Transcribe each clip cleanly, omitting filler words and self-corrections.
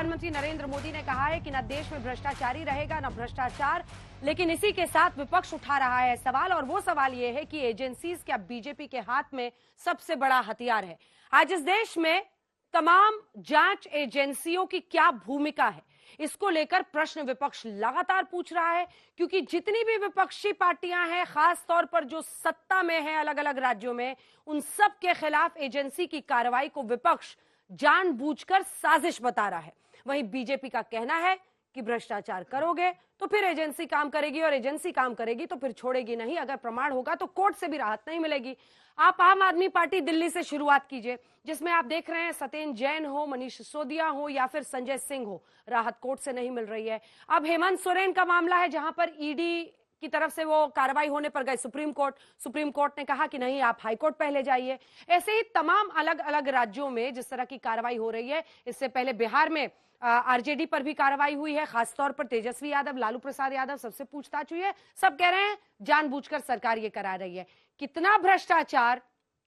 प्रधानमंत्री नरेंद्र मोदी ने कहा है कि न देश में भ्रष्टाचारी रहेगा न भ्रष्टाचार, लेकिन इसी के साथ विपक्ष उठा रहा है सवाल, और वो सवाल ये है कि एजेंसीज क्या बीजेपी के हाथ में सबसे बड़ा हथियार है। आज इस देश में तमाम जांच एजेंसियों की क्या भूमिका है, इसको लेकर प्रश्न विपक्ष लगातार पूछ रहा है, क्योंकि जितनी भी विपक्षी पार्टियां हैं, खास तौर पर जो सत्ता में हैं अलग अलग राज्यों में, उन सब के खिलाफ एजेंसी की कार्रवाई को विपक्ष जानबूझकर साजिश बता रहा है। वहीं बीजेपी का कहना है कि भ्रष्टाचार करोगे तो फिर एजेंसी काम करेगी, और एजेंसी काम करेगी तो फिर छोड़ेगी नहीं, अगर प्रमाण होगा तो कोर्ट से भी राहत नहीं मिलेगी। आप आम आदमी पार्टी दिल्ली से शुरुआत कीजिए, जिसमें आप देख रहे हैं सत्येंद्र जैन हो, मनीष सिसोदिया हो या फिर संजय सिंह हो, राहत कोर्ट से नहीं मिल रही है। अब हेमंत सोरेन का मामला है, जहां पर ईडी की तरफ से वो कार्रवाई होने पर गए सुप्रीम कोर्ट ने कहा कि नहीं, आप हाई कोर्ट पहले जाइए। ऐसे ही तमाम अलग अलग राज्यों में जिस तरह की कार्रवाई हो रही है, इससे पहले बिहार में आरजेडी पर भी कार्रवाई हुई है, खासतौर पर तेजस्वी यादव, लालू प्रसाद यादव, सबसे पूछताछ हुई है। सब कह रहे हैं जानबूझकर सरकार ये करा रही है। कितना भ्रष्टाचार,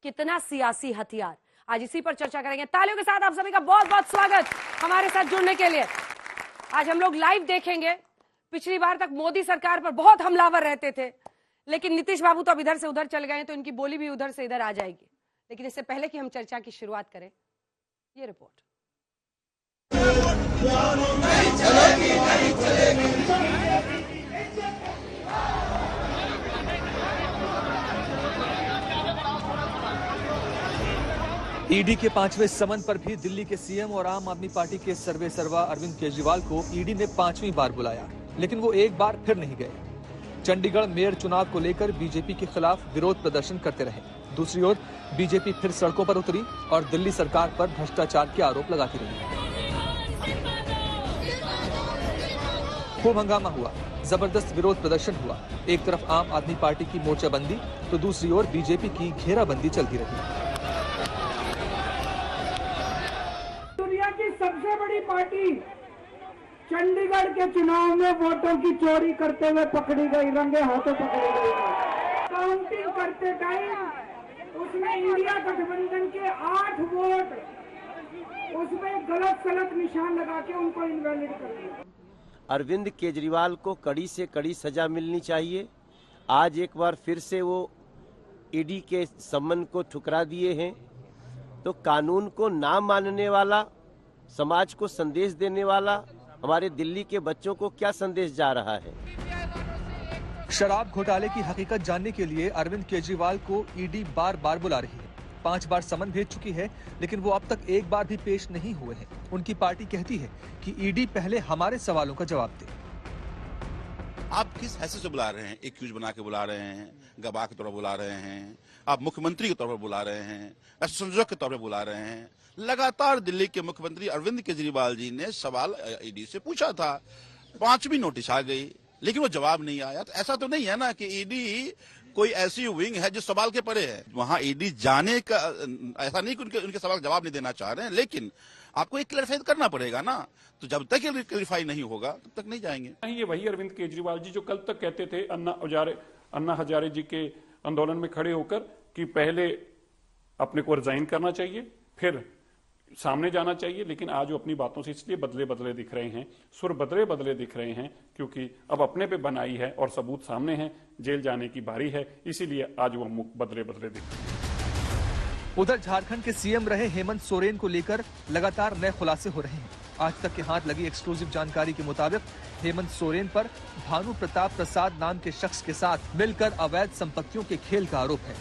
कितना सियासी हथियार, आज इसी पर चर्चा करेंगे। तालियों के साथ आप सभी का बहुत बहुत स्वागत हमारे साथ जुड़ने के लिए। आज हम लोग लाइव देखेंगे, पिछली बार तक मोदी सरकार पर बहुत हमलावर रहते थे, लेकिन नीतीश बाबू तो अब इधर से उधर चल गए, तो इनकी बोली भी उधर से इधर आ जाएगी। लेकिन इससे पहले कि हम चर्चा की शुरुआत करें, ये रिपोर्ट। ईडी के 5वें समन पर भी दिल्ली के सीएम और आम आदमी पार्टी के सर्वे सर्वा अरविंद केजरीवाल को ईडी ने 5वीं बार बुलाया, लेकिन वो एक बार फिर नहीं गए। चंडीगढ़ मेयर चुनाव को लेकर बीजेपी के खिलाफ विरोध प्रदर्शन करते रहे। दूसरी ओर बीजेपी फिर सड़कों पर उतरी और दिल्ली सरकार पर भ्रष्टाचार के आरोप लगाती रही। खूब हंगामा हुआ, जबरदस्त विरोध प्रदर्शन हुआ। एक तरफ आम आदमी पार्टी की मोर्चाबंदी तो दूसरी ओर बीजेपी की घेराबंदी चलती रही। दुनिया की सबसे बड़ी पार्टी चंडीगढ़ के चुनाव में वोटों की चोरी करते हुए पकड़ी गई, रंगे हाथों पकड़ी गई। काउंटिंग करते टाइम उसमें इंडिया गठबंधन के 8 वोट उसमें गलत सलत निशान लगा के उनको इनवैलिड कर दिया। अरविंद केजरीवाल को कड़ी से कड़ी सजा मिलनी चाहिए। आज एक बार फिर से वो ईडी के सम्मन को ठुकरा दिए हैं, तो कानून को ना मानने वाला, समाज को संदेश देने वाला हमारे दिल्ली के बच्चों को क्या संदेश जा रहा है। शराब घोटाले की हकीकत जानने के लिए अरविंद केजरीवाल को ईडी बार बार बुला रही है। 5 बार समन भेज चुकी है, लेकिन वो अब तक एक बार भी पेश नहीं हुए हैं। उनकी पार्टी कहती है कि ईडी पहले हमारे सवालों का जवाब दे। आप किस हैसियत से बुला रहे हैं? एक्यूज बना के बुला रहे हैं, गवाह के तौर पर बुला रहे हैं, आप मुख्यमंत्री के तौर पर बुला रहे हैं, संयोजक के तौर पर बुला रहे हैं। लगातार दिल्ली के मुख्यमंत्री अरविंद केजरीवाल जी ने सवाल ईडी से पूछा था, 5वीं नोटिस आ गई, लेकिन वो जवाब नहीं आया। तो ऐसा तो नहीं है ना कि ईडी कोई ऐसी विंग है जो सवाल के परे है। वहां ईडी जाने का ऐसा नहीं कि उनके सवाल का जवाब नहीं देना चाह रहे हैं, लेकिन आपको एक क्लैरिफाई करना पड़ेगा ना। तो जब तक ये क्लैरिफाई नहीं होगा तब तक नहीं जाएंगे। ये वही अरविंद केजरीवाल जी जो कल तक कहते थे अन्ना हजारे जी के आंदोलन में खड़े होकर कि पहले अपने को रिजाइन करना चाहिए, फिर सामने जाना चाहिए, लेकिन आज वो अपनी बातों से इसलिए बदले बदले दिख रहे हैं, सुर बदले बदले दिख रहे हैं, क्योंकि अब अपने पे बनाई है और सबूत सामने है, जेल जाने की बारी है, इसीलिए आज वो मुख बदले बदले दिख रहे हैं। उधर झारखंड के सीएम रहे हेमंत सोरेन को लेकर लगातार नए खुलासे हो रहे हैं। आज तक के हाथ लगी एक्सक्लूसिव जानकारी के मुताबिक हेमंत सोरेन पर भानु प्रताप प्रसाद नाम के शख्स के साथ मिलकर अवैध संपत्तियों के खेल का आरोप है।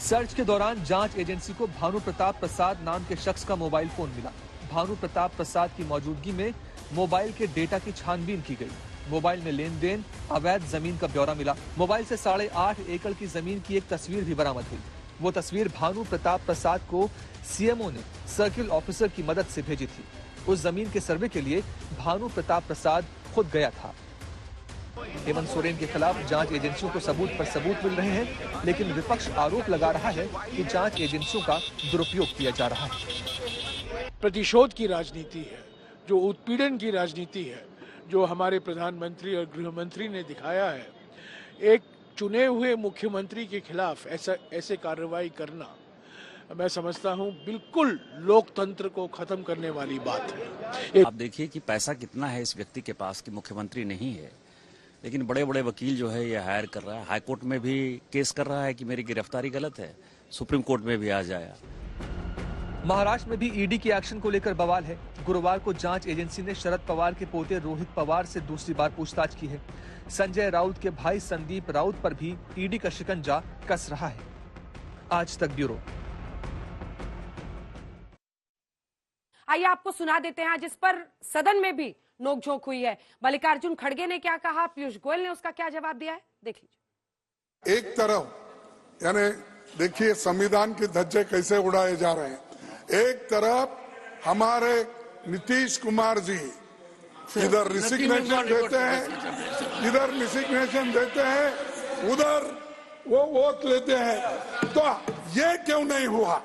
सर्च के दौरान जांच एजेंसी को भानु प्रताप प्रसाद नाम के शख्स का मोबाइल फोन मिला। भानु प्रताप प्रसाद की मौजूदगी में मोबाइल के डेटा की छानबीन की गई। मोबाइल में लेन देन, अवैध जमीन का ब्यौरा मिला। मोबाइल से 8.5 एकड़ की जमीन की एक तस्वीर भी बरामद हुई। वो तस्वीर भानु प्रताप प्रसाद को सीएमओ ने सर्किल ऑफिसर की मदद से भेजी थी। उस जमीन के सर्वे के लिए भानु प्रताप प्रसाद खुद गया था। हेमंत सोरेन के खिलाफ जांच एजेंसियों को सबूत पर सबूत मिल रहे हैं, लेकिन विपक्ष आरोप लगा रहा है कि जांच एजेंसियों का दुरुपयोग किया जा रहा है। प्रतिशोध की राजनीति है, जो उत्पीड़न की राजनीति है, जो हमारे प्रधानमंत्री और गृह मंत्री ने दिखाया है। एक चुने हुए मुख्यमंत्री के खिलाफ ऐसे कार्रवाई करना मैं समझता हूं बिल्कुल लोकतंत्र को खत्म करने वाली बात है। आप देखिए कि पैसा कितना है इस व्यक्ति के पास कि मुख्यमंत्री नहीं है, लेकिन बड़े बड़े वकील जो है ये हायर कर रहा है, हाई कोर्ट में भी केस कर रहा है कि मेरी गिरफ्तारी गलत है, सुप्रीम कोर्ट में भी आ जाया। महाराष्ट्र में भी ईडी के एक्शन को लेकर बवाल है। गुरुवार को जांच एजेंसी ने शरद पवार के पोते रोहित पवार से दूसरी बार पूछताछ की है। संजय राउत के भाई संदीप राउत पर भी ईडी का शिकंजा कस रहा है। आज तक ब्यूरो। आइए आपको सुना देते हैं जिस पर सदन में भी नोकझोंक हुई है। मल्लिकार्जुन खड़गे ने क्या कहा, पीयूष गोयल ने उसका क्या जवाब दिया है, देख लीजिए। एक तरफ यानी देखिए संविधान के धज्जे कैसे उड़ाए जा रहे हैं। एक तरफ हमारे नीतीश कुमार जी इधर रिसिग्नेशन देते हैं, इधर रिसिग्नेशन देते हैं, उधर वो वोट लेते हैं। तो ये क्यों नहीं हुआ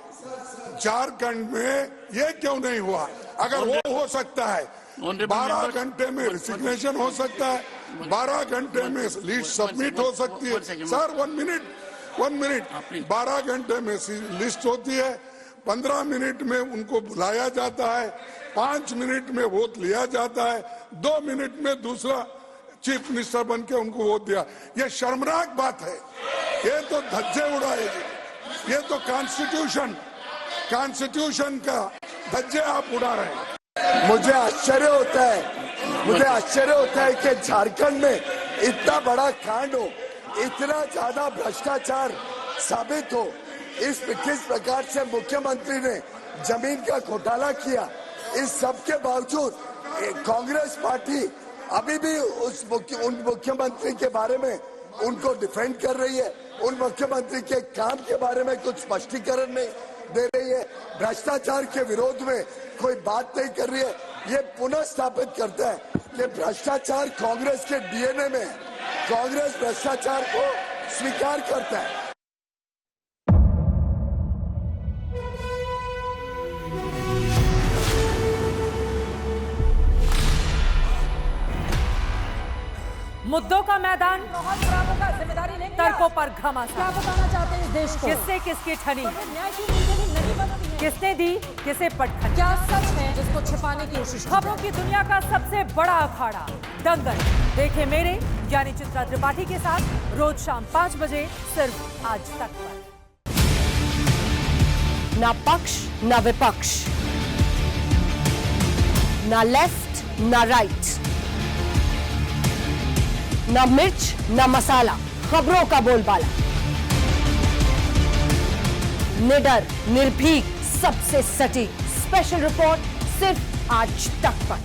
झारखंड में, ये क्यों नहीं हुआ? अगर वो हो सकता है 12 घंटे में रिसिग्नेशन हो सकता है, 12 घंटे में लिस्ट सबमिट हो सकती है। सर 1 मिनट 12 घंटे में लिस्ट होती है, 15 मिनट में उनको बुलाया जाता है, 5 मिनट में वोट लिया जाता है, 2 मिनट में दूसरा चीफ मिनिस्टर बन के उनको वोट दिया। ये शर्मनाक बात है। ये तो धज्जे उड़ाएगी, ये तो कॉन्स्टिट्यूशन का धज्जे आप उड़ा रहे हैं। मुझे आश्चर्य होता है कि झारखंड में इतना बड़ा कांड हो, इतना ज्यादा भ्रष्टाचार साबित हो, किस प्रकार से मुख्यमंत्री ने जमीन का घोटाला किया, इस सब के बावजूद कांग्रेस पार्टी अभी भी उन मुख्यमंत्री के बारे में उनको डिफेंड कर रही है, उन मुख्यमंत्री के काम के बारे में कुछ स्पष्टीकरण नहीं दे रही है, भ्रष्टाचार के विरोध में कोई बात नहीं कर रही है। ये पुनः स्थापित करता है कि भ्रष्टाचार कांग्रेस के डीएनए में है। कांग्रेस भ्रष्टाचार को स्वीकार करता है। मुद्दों का मैदान, तर्कों पर घमासान। क्या बताना चाहते हैं इस देश को? किससे किसकी ठनी, किसने दी किसे पटखनी, क्या सच है जिसको छिपाने की कोशिश। खबरों की दुनिया का सबसे बड़ा अखाड़ा दंगल देखे मेरे यानी चित्रा त्रिपाठी के साथ रोज शाम 5 बजे सिर्फ आज तक पर। ना पक्ष ना विपक्ष, ना लेफ्ट ना राइट, ना मिर्च ना मसाला, खबरों का बोलबाला, निडर निर्भीक सबसे सटीक स्पेशल रिपोर्ट सिर्फ आज तक पर।